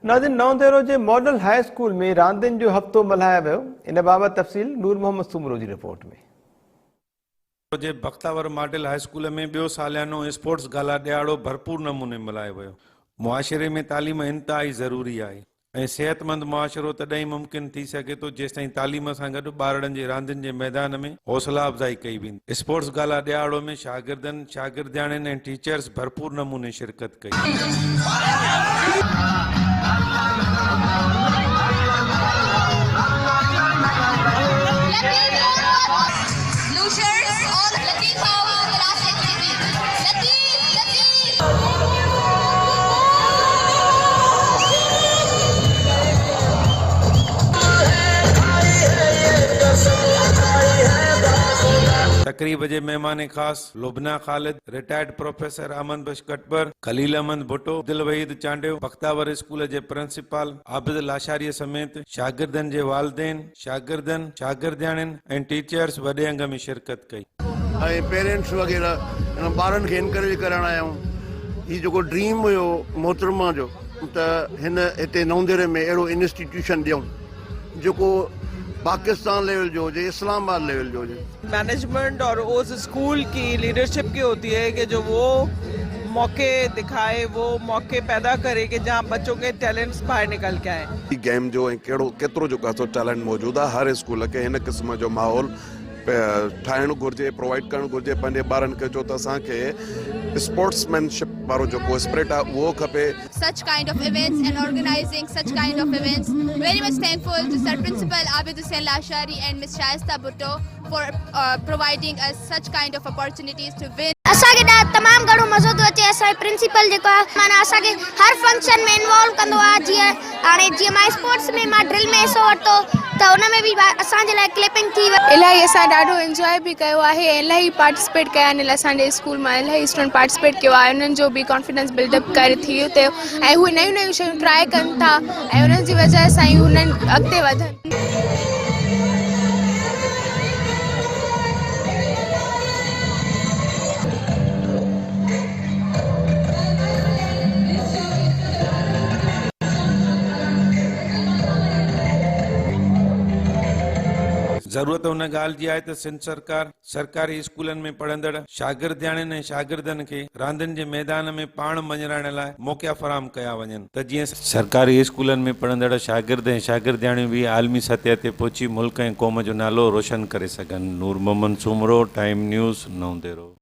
नाज़रीन, नवंदेरो जे model high school में रांदियुनि जो हफ़्तो मल्हायो वियो। इन बाबति तफ़सील नूर मोहम्मद सुमरो जी रिपोर्ट में। जे बख्तावर मॉडल हाई स्कूल में ॿियो सालियानो स्पोर्ट्स गाला ॾियारो भरपूर नमूने मल्हायो वियो। मुआशरे में तालीम इंतहाई ज़रूरी आहे ऐं सेहतमंद मुआशरो तॾहिं मुमकिन थी सघे थो जेसिताईं तालीम सां गॾु ॿारनि जे रांदियुनि जे मैदान में हौसला अफ़ज़ाई कई वेंदी। स्पोर्ट्स गाला ॾियारो में शागिर्दनि, शागिर्दियाणियुनि ऐं टीचर्स भरपूर नमूने शिरकत कई। तकरीब जे मेहमान खास लुबना खालिद, रिटायर्ड प्रोफेसर अमन बख्श कटबर, खलील अहमद भुट्टो, दिल वहीद चांडियो, बख्तावर स्कूल जे प्रिंसिपल आबिद लाशारी समेत शागिर्दनि जे वालिदैन, शागिर्दनि, शागिर्दियाणियुनि ऐं टीचर्स वॾे अंग में शिरकत कई। पेरेंट्स वग़ैरह ॿारनि खे इनकरेज करण आया आहियूं। हीउ जेको ड्रीम हुयो मोहतरमा जो त हिते नवंदेरे में अहिड़ो इंस्टीट्यूशन ॾियूं जेको पाकिस्तान लेवल जो हुजे, इस्लामाबाद लेवल जो हुजे। मैनेजमेंट और उस स्कूल की लीडरशिप की होती है कि जो वो मौके दिखाए, वो मौके पैदा करे कि जहाँ बच्चों के टैलेंट्स बाहर निकल के आए। गेम जो केतिरो जो कासो टैलेंट मौजूद आहे, हर स्कूल के हिन क़िस्म जो माहौल ठाहिणु घुरिजे, प्रोवाइड करणु घुरिजे पंहिंजे ॿारनि खे। छो त असांखे स्पोर्ट्समैनशिप वारो जेको स्पिरिट आहे उहो खपे। Such kind of events and organizing such kind of events, very much thankful to Sir Principal Abid Hussain Lashari and Ms. Shaista Bhutto for providing us such kind of opportunities to win. असांखे तमामु घणो मज़ो थो अचे। असांजो principal जेको आहे माना असांखे हर फंक्शन में इन्वॉल्व कंदो आहे। जीअं मां स्पोर्ट्स में मां ड्रिल में हिसो वरितो त उन में बि असांजे लाइ क्लिपिंग थी वई। इलाही असां ॾाढो एंजॉय बि कयो आहे, इलाही पार्टिसिपेट कया आहिनि। असांजे स्कूल मां इलाही स्टूडेंट पार्टिसिपेट कयो आहे, उन्हनि जो बि कॉन्फिडेंस बिल्डअप करे थी वियो त ऐं उहे नयूं नयूं शयूं ट्राए कनि था ऐं उन्हनि जी वजह सां ई उन्हनि अॻिते वधनि। ज़रूरत उन ॻाल्हि जी आहे त सिंध सरकार सरकारी स्कूलनि में पढ़ंदड़ शागिर्दियाणियुनि ऐं शागिर्दनि खे रांदियुनि जे मैदान में पाण मञण लाइ मौक़ा फराहम कया वञनि त जीअं सरकारी स्कूलनि में पढ़ंदड़ शागिर्द ऐं शागिर्दियाणियूं बि आलमी सतह ते पहुची मुल्क ऐं क़ौम जो नालो रोशन करे सघनि। नूर मोहम्मद सुमरो, टाइम न्यूज़, नवंदेरो।